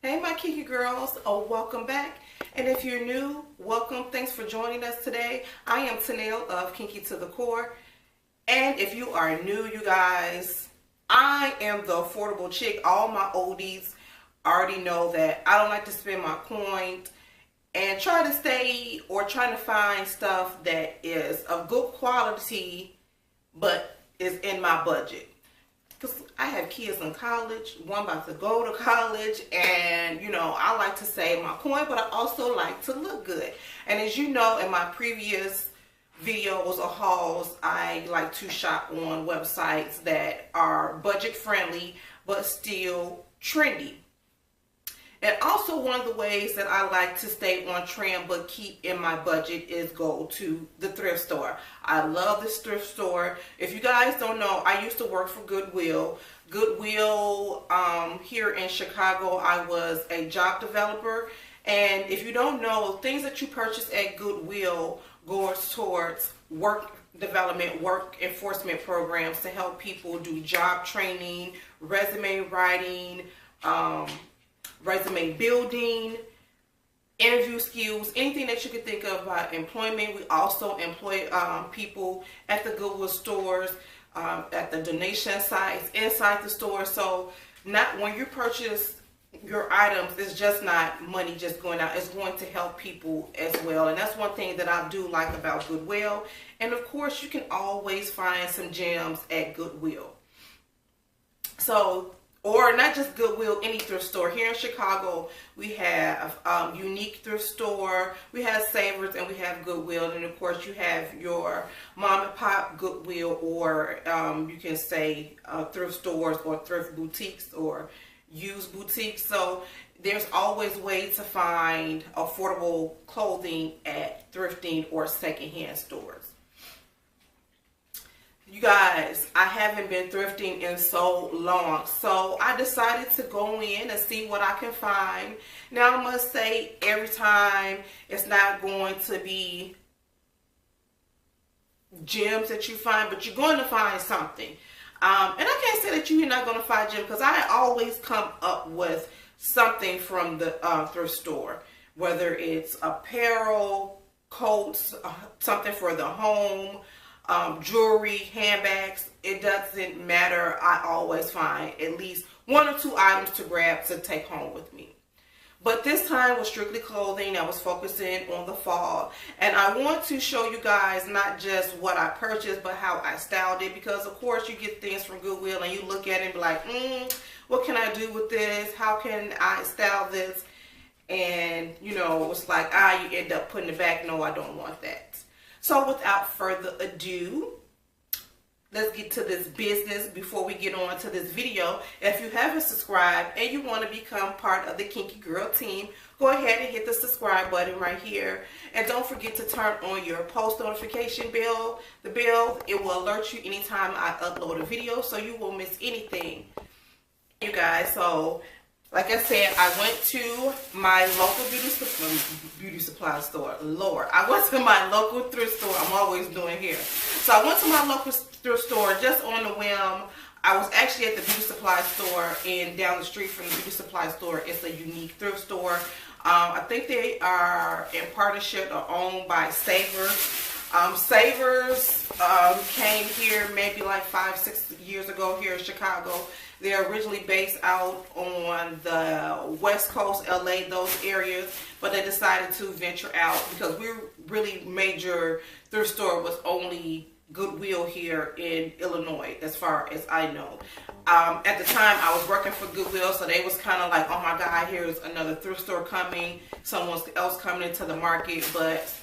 Hey my Kinky Girls, welcome back. And if you're new, welcome. Thanks for joining us today. I am Tanel of Kinky to the Core. And if you are new, you guys, I am the affordable chick. All my oldies already know that I don't like to spend my coins and trying to find stuff that is of good quality but is in my budget. Because I have kids in college, one about to go to college, and I like to save my coin, but I also like to look good. And as you know, in my previous videos or hauls, I like to shop on websites that are budget friendly but still trendy. And also one of the ways that I like to stay on trend but keep in my budget is go to the thrift store. I love this thrift store. If you guys don't know, I used to work for Goodwill. Goodwill here in Chicago, I was a job developer. And if you don't know, things that you purchase at Goodwill goes towards work development, work enforcement programs to help people do job training, resume writing, resume building, interview skills, anything that you could think of about employment. We also employ people at the Goodwill stores, at the donation sites, inside the store. So not when you purchase your items, it's just not money just going out. It's going to help people as well. And that's one thing that I do like about Goodwill. And of course, you can always find some gems at Goodwill. So, or not just Goodwill, any thrift store. Here in Chicago, we have Unique Thrift Store, we have Savers, and we have Goodwill. And of course, you have your mom and pop Goodwill, or you can say thrift stores or thrift boutiques or used boutiques. So there's always ways to find affordable clothing at thrifting or secondhand stores. You guys, I haven't been thrifting in so long, so I decided to go in and see what I can find. Now, I must say, every time it's not going to be gems that you find, but you're going to find something. And I can't say that you're not going to find gems, because I always come up with something from the thrift store, whether it's apparel, coats, something for the home, jewelry, handbags. It doesn't matter. I always find at least one or two items to grab to take home with me. But this time was strictly clothing. I was focusing on the fall. And I want to show you guys not just what I purchased, but how I styled it. Because of course you get things from Goodwill and you look at it and be like, what can I do with this? How can I style this? And it's like, you end up putting it back. No, I don't want that. So without further ado, let's get to this business before we get on to this video. If you haven't subscribed and you want to become part of the Kinky Girl team, go ahead and hit the subscribe button right here. And don't forget to turn on your post notification bell. The bell, it will alert you anytime I upload a video, so you won't miss anything. You guys, so like I said, I went to my local beauty supply store. Lord, I went to my local thrift store. I'm always doing here. So I went to my local thrift store just on the whim. I was actually at the beauty supply store, and down the street from the beauty supply store, it's a Unique Thrift Store. I think they are in partnership or owned by Savers. Savers came here maybe like 5-6 years ago here in Chicago. They're originally based out on the West Coast, LA, those areas, but they decided to venture out because we're really major thrift store was only Goodwill here in Illinois, as far as I know. At the time, I was working for Goodwill, so they was kind of like, oh my God, here's another thrift store coming, someone else coming into the market, but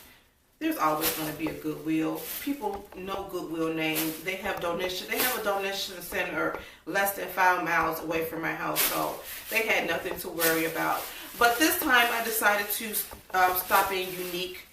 there's always going to be a Goodwill. People know Goodwill name. They have a donation center less than 5 miles away from my house, so they had nothing to worry about. But this time I decided to stop in Unique.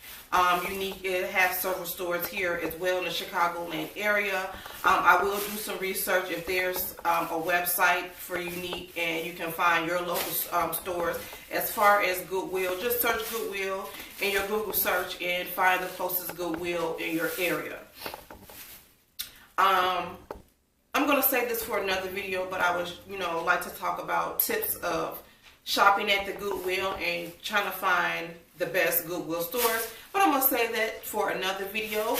Unique, it has several stores here as well in the Chicagoland area. I will do some research if there's a website for Unique and you can find your local stores. As far as Goodwill, just search Goodwill in your Google search and find the closest Goodwill in your area. I'm going to save this for another video, but I would, like to talk about tips of shopping at the Goodwill and trying to find the best Goodwill stores. But I'm going to say that for another video.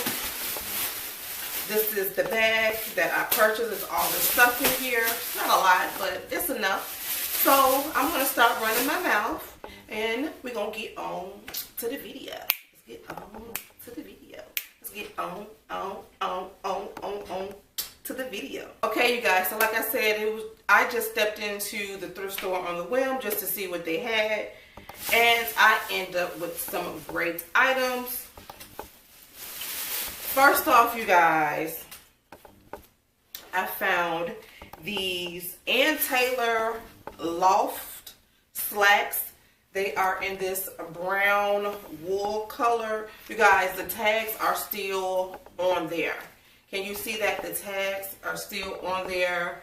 This is the bag that I purchased. It's all the stuff in here. It's not a lot, but it's enough. So I'm going to start running my mouth and we're going to get on to the video. Let's get on to the video. Let's get on to the video. Okay, you guys, so like I said, I just stepped into the thrift store on the whim just to see what they had, and I end up with some great items. First off, you guys, I found these Ann Taylor Loft slacks. They are in this brown wool color. You guys, the tags are still on there. Can you see that the tags are still on there?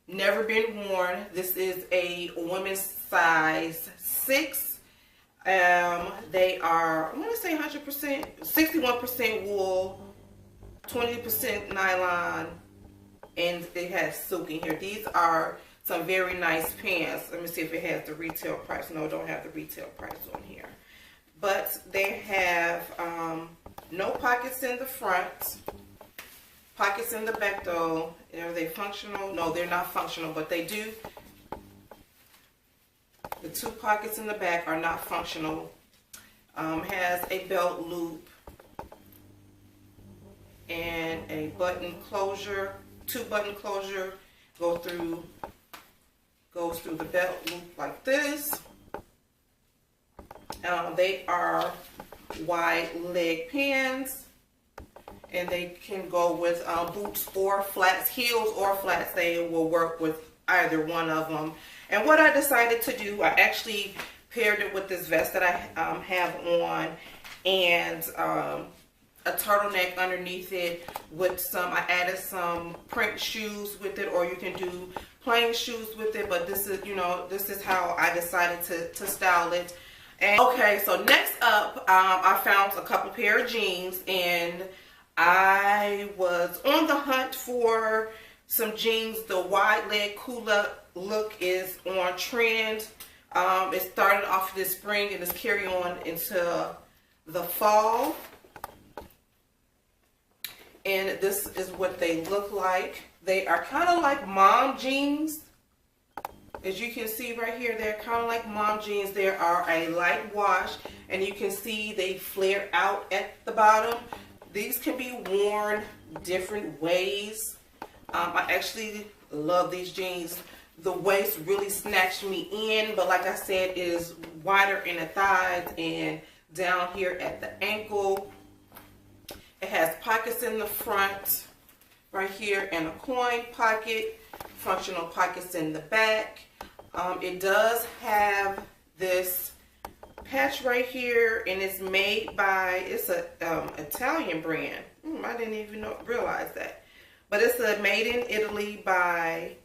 Never been worn. This is a women's size 6. They are, I'm going to say 100%, 61% wool, 20% nylon, and it has silk in here. These are some very nice pants. Let me see if it has the retail price. No, it don't have the retail price on here. But they have no pockets in the front, pockets in the back though. Are they functional? No, they're not functional, but they do. The 2 pockets in the back are not functional. Has a belt loop and a button closure, 2 button closure. Goes through the belt loop like this. They are wide leg pants, and they can go with boots or flats, heels or flats. They will work with either one of them. And what I decided to do, I actually paired it with this vest that I have on, and a turtleneck underneath it with some, I added some print shoes with it, or you can do plain shoes with it, but this is, you know, this is how I decided to style it. And okay, so next up, I found a couple pair of jeans, and I was on the hunt for some jeans. The wide leg culotte look is on trend. It started off this spring and is carry on into the fall. And this is what they look like. They are kind of like mom jeans. As you can see right here, they're kind of like mom jeans. They are a light wash, and you can see they flare out at the bottom. These can be worn different ways. I actually love these jeans. The waist really snatched me in, but like I said, it is wider in the thighs and down here at the ankle. It has pockets in the front right here and a coin pocket, functional pockets in the back. It does have this patch right here, and it's made by, it's a Italian brand. I didn't even realize that. But it's a made in Italy by,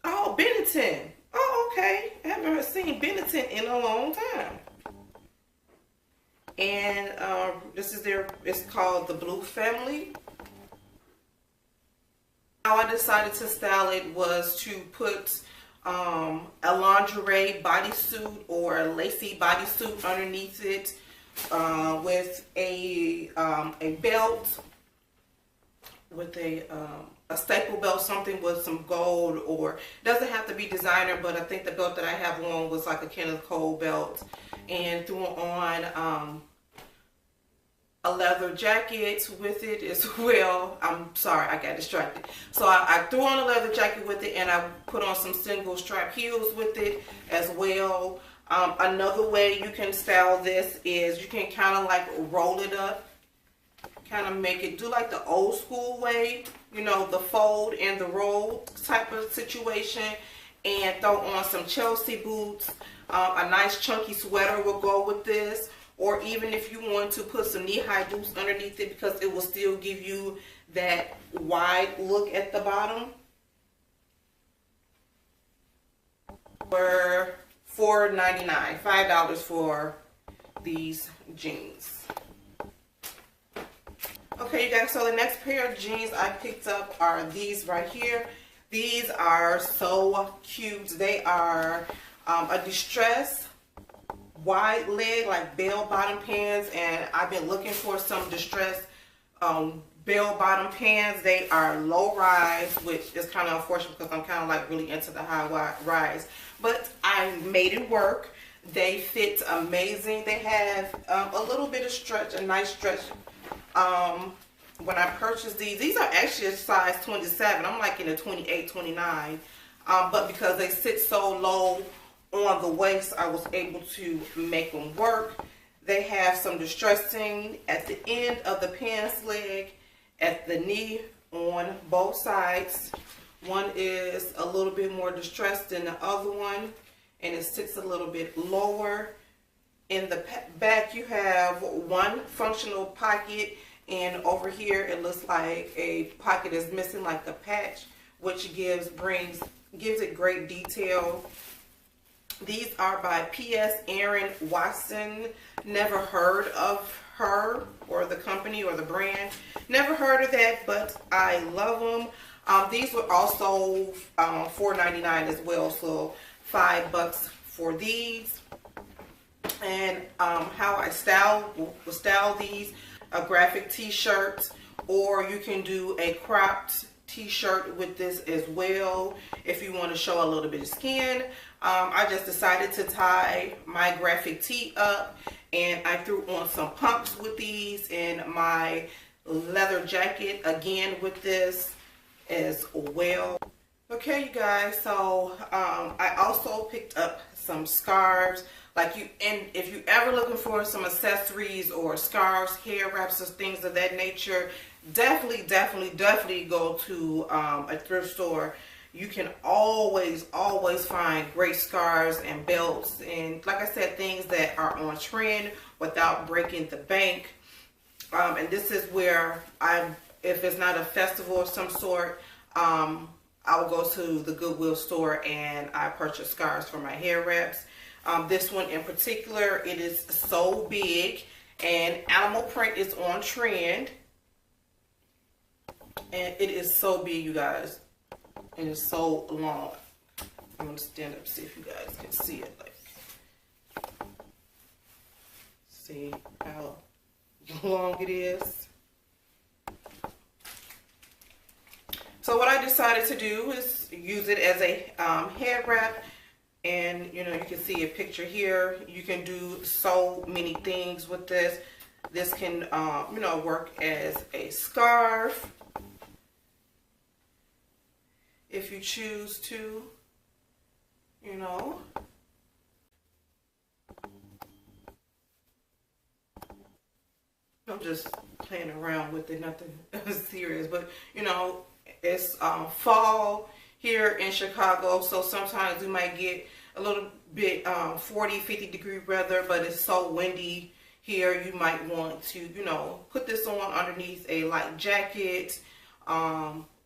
oh, Benetton. Oh, okay. I haven't seen Benetton in a long time. And this is their, it's called the Blue Family. How I decided to style it was to put a lingerie bodysuit or a lacy bodysuit underneath it, with a belt, with a staple belt, something with some gold, or it doesn't have to be designer, but I think the belt that I have on was like a Kenneth Cole belt, and threw on a leather jacket with it as well. I'm sorry, I got distracted. So I threw on a leather jacket with it, and I put on some single strap heels with it as well. Another way you can style this is you can kind of like roll it up, kind of make it, do like the old school way, you know, the fold and the roll type of situation, and throw on some Chelsea boots. A nice chunky sweater will go with this, or even if you want to put some knee-high boots underneath it, because it will still give you that wide look at the bottom. For $4.99, $5 for these jeans. Okay, you guys, so the next pair of jeans I picked up are these right here. These are so cute. They are a distressed wide leg, like bell bottom pants, and I've been looking for some distressed bell bottom pants. They are low rise, which is kind of unfortunate because I'm kind of like really into the high rise, but I made it work. They fit amazing. They have a little bit of stretch, a nice stretch. When I purchased these are actually a size 27. I'm like in a 28, 29. But because they sit so low on the waist, I was able to make them work. They have some distressing at the end of the pants leg, at the knee on both sides. One is a little bit more distressed than the other one, and it sits a little bit lower. In the back, you have one functional pocket, and over here it looks like a pocket is missing, like a patch, which gives it great detail. These are by P.S. Erin Watson. Never heard of her or the company or the brand. Never heard of that, but I love them. These were also $4.99 as well, so $5 for these. And how I style these, a graphic t-shirt, or you can do a cropped t-shirt with this as well if you want to show a little bit of skin. I just decided to tie my graphic tee up, and I threw on some pumps with these, and my leather jacket again with this as well. Okay, you guys, so I also picked up some scarves. And if you're ever looking for some accessories or scarves, hair wraps, or things of that nature, definitely go to a thrift store. You can always find great scarves and belts, and like I said, things that are on trend without breaking the bank. And this is where if it's not a festival of some sort, I will go to the Goodwill store and I purchase scarves for my hair wraps. This one in particular, it is so big, and animal print is on trend, and it is so big, you guys. It is so long. I'm gonna stand up and see if you guys can see it. See how long it is. So what I decided to do is use it as a head wrap. And you can see a picture here. You can do so many things with this. This can work as a scarf if you choose to, I'm just playing around with it, nothing serious, but it's fall here in Chicago, so sometimes we might get a little bit 40, 50 degree weather, but it's so windy here. You might want to, put this on underneath a light jacket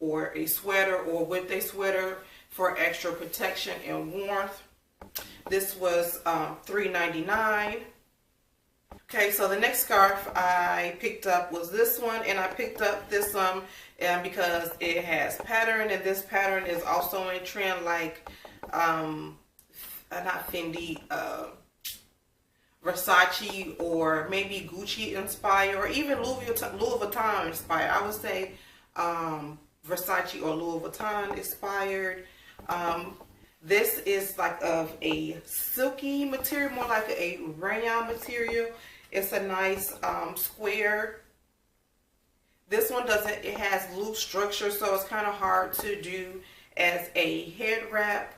or a sweater, or with a sweater for extra protection and warmth. This was $3.99. Okay, so the next scarf I picked up was this one, and I picked up this one because it has pattern, and this pattern is also in trend, like not Fendi, Versace, or maybe Gucci inspired, or even Louis Vuitton inspired. I would say Versace or Louis Vuitton inspired. This is like of a silky material, more like a rayon material. It's a nice square. This one doesn't, it has loose structure, so it's kind of hard to do as a head wrap.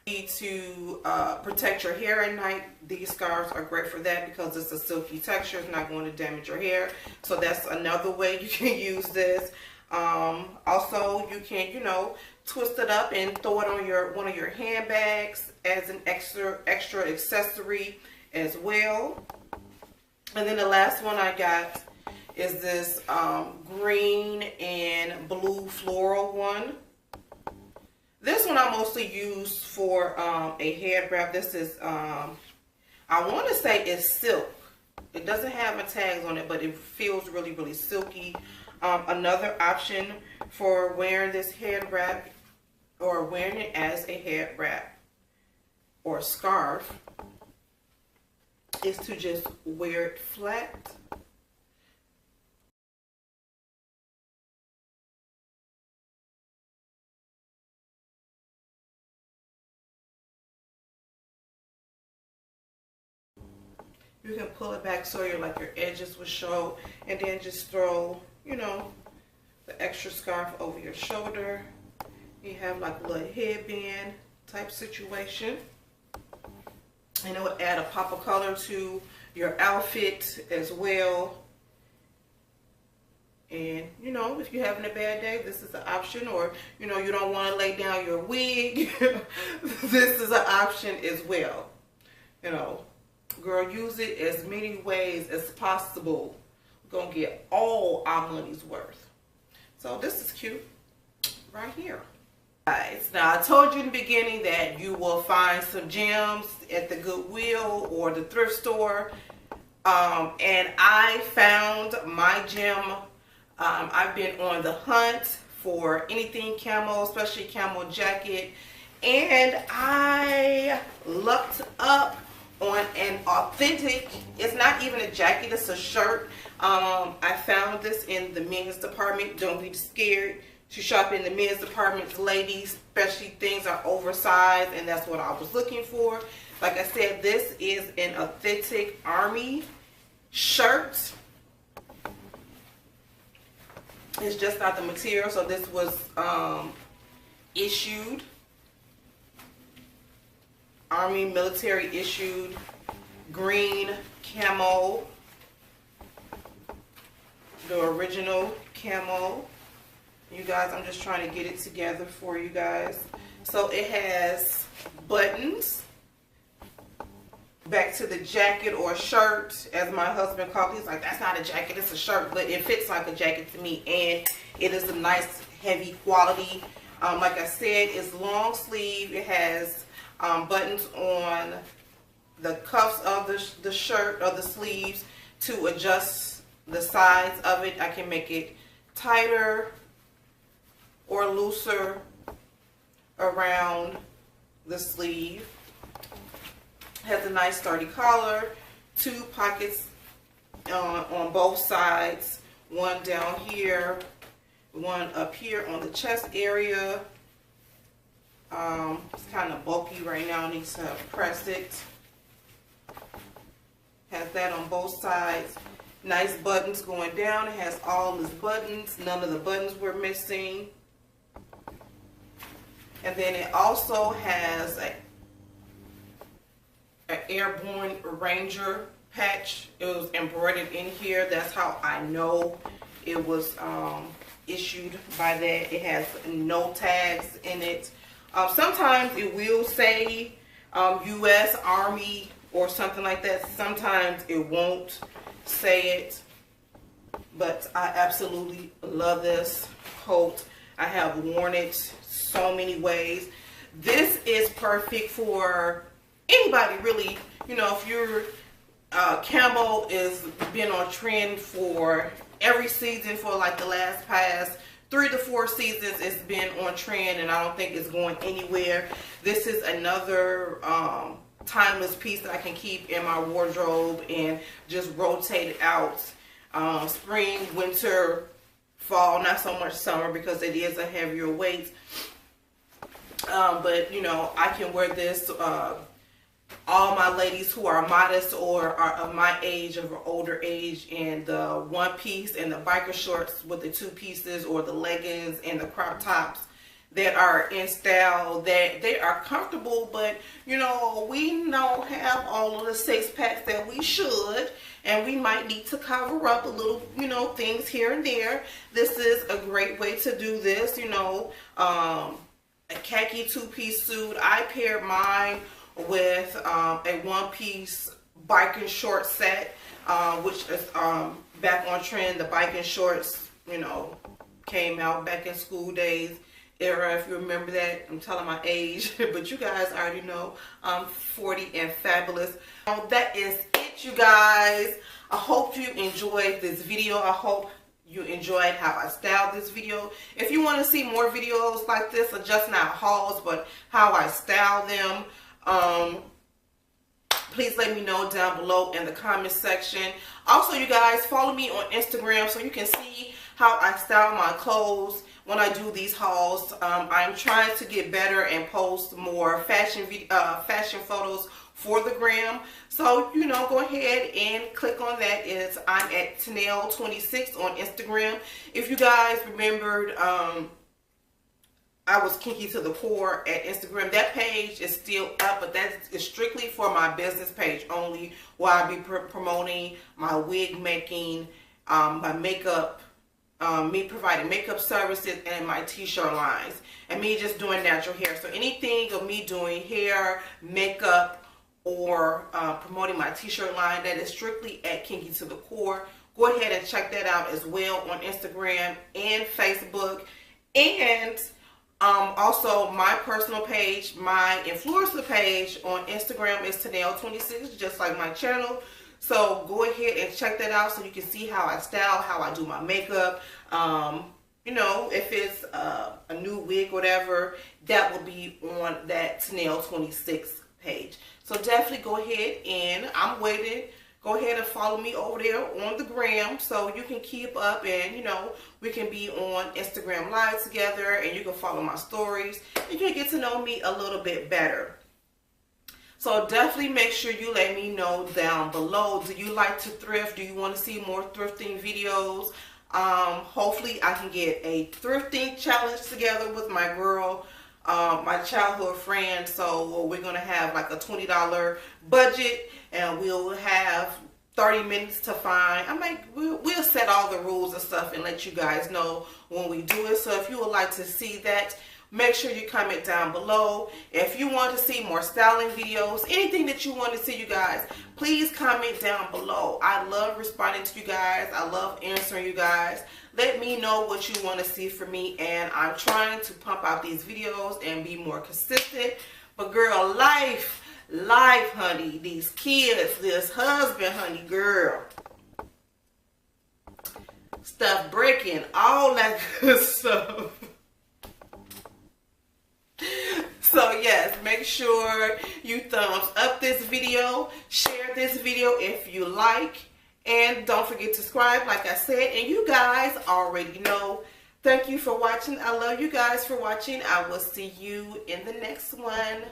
You need to protect your hair at night. These scarves are great for that because it's a silky texture. It's not going to damage your hair. So that's another way you can use this. Also, you can, twist it up and throw it on one of your handbags as an extra accessory as well. And then the last one I got is this green and blue floral one. This one I mostly use for a head wrap. This is, I want to say it's silk. It doesn't have a tags on it, but it feels really, really silky. Another option for wearing this head wrap or wearing it as a head wrap or scarf is to just wear it flat. You can pull it back so your edges will show, and then just throw, you know, the extra scarf over your shoulder. You have like a little headband type situation, and it will add a pop of color to your outfit as well. And you know, if you're having a bad day, this is an option. Or you know, you don't want to lay down your wig, this is an option as well. You know, girl, use it as many ways as possible. We're gonna get all our money's worth. So this is cute right here. Guys, now I told you in the beginning that you will find some gems at the Goodwill or the thrift store, and I found my gem. I've been on the hunt for anything camo, especially camo jacket, and I lucked up on an authentic, it's not even a jacket, it's a shirt. I found this in the men's department. Don't be scared to shop in the men's department, ladies, especially things are oversized, and that's what I was looking for. Like I said, this is an authentic army shirt. It's just not the material, so this was issued, Army military issued, green camo, the original camo. You guys, I'm just trying to get it together for you guys. So it has buttons, back to the jacket or shirt, as my husband called it. He's like, that's not a jacket, it's a shirt, but it fits like a jacket to me, and it is a nice heavy quality. Like I said, it's long sleeve. It has buttons on the cuffs of the shirt or the sleeves to adjust the size of it. I can make it tighter or looser around the sleeve. Has a nice sturdy collar, 2 pockets on both sides, one down here, one up here on the chest area. It's kind of bulky right now, needs to press it. Has that on both sides. Nice buttons going down. It has all these buttons. None of the buttons were missing. And then it also has an Airborne Ranger patch. It was embroidered in here. That's how I know it was issued by that. It has no tags in it. Sometimes it will say U.S. Army or something like that. Sometimes it won't say it. But I absolutely love this coat. I have worn it so many ways. This is perfect for anybody, really. You know, if you're camo is been on trend for every season for like the past 3 to 4 seasons. It's been on trend, and I don't think it's going anywhere. This is another timeless piece that I can keep in my wardrobe and just rotate it out. Spring, winter, fall, not so much summer because it is a heavier weight. But you know, I can wear this. All my ladies who are modest or are of my age or older age, and the one piece and the biker shorts with the 2 pieces, or the leggings and the crop tops that are in style, that they are comfortable, but you know, we don't have all of the 6-packs that we should, and we might need to cover up a little, you know, things here and there. This is a great way to do this. You know, a khaki 2-piece suit. I paired mine with a 1-piece biking short set, which is back on trend. The biking shorts, you know, came out back in school days era, if you remember that. I'm telling my age, but you guys already know I'm 40 and fabulous. That is it, you guys. I hope you enjoyed this video. I hope you enjoyed how I styled this video. If you want to see more videos like this, or just not hauls, but how I style them, please let me know down below in the comment section. Also, you guys, follow me on Instagram so you can see how I style my clothes when I do these hauls. I'm trying to get better and post more fashion photos for the gram. So, you know, go ahead and click on that. I'm at Tanel26 on Instagram. If you guys remembered, I was Kinky to the Core at Instagram. That page is still up, but that is strictly for my business page only, where I'll be promoting my wig making, my makeup, me providing makeup services, and my t-shirt lines, and me just doing natural hair. So anything of me doing hair, makeup, or promoting my t-shirt line, that is strictly at Kinky to the Core. Go ahead and check that out as well on Instagram and Facebook. And also my personal page, my influencer page on Instagram is Tanel26, just like my channel. So go ahead and check that out so you can see how I style, how I do my makeup. You know, if it's a new wig, whatever, that will be on that Tanel26 page. So definitely go ahead, and I'm waiting. Go ahead and follow me over there on the gram so you can keep up, and you know, we can be on Instagram Live together, and you can follow my stories and you can get to know me a little bit better. So definitely make sure you let me know down below. Do you like to thrift? Do you want to see more thrifting videos? Hopefully I can get a thrifting challenge together with my girl, my childhood friend. So we're going to have like a $20 budget, and we'll have 30 minutes to find. We'll set all the rules and stuff and let you guys know when we do it. So if you would like to see that, make sure you comment down below. If you want to see more styling videos, anything that you want to see, you guys, please comment down below. I love responding to you guys. I love answering you guys. Let me know what you want to see from me, and I'm trying to pump out these videos and be more consistent. But girl, life, honey, these kids, this husband, honey, girl, stuff breaking, all that good stuff. So yes, make sure you thumbs up this video, share this video if you like, and don't forget to subscribe like I said. And you guys already know. Thank you for watching. I love you guys for watching. I will see you in the next one.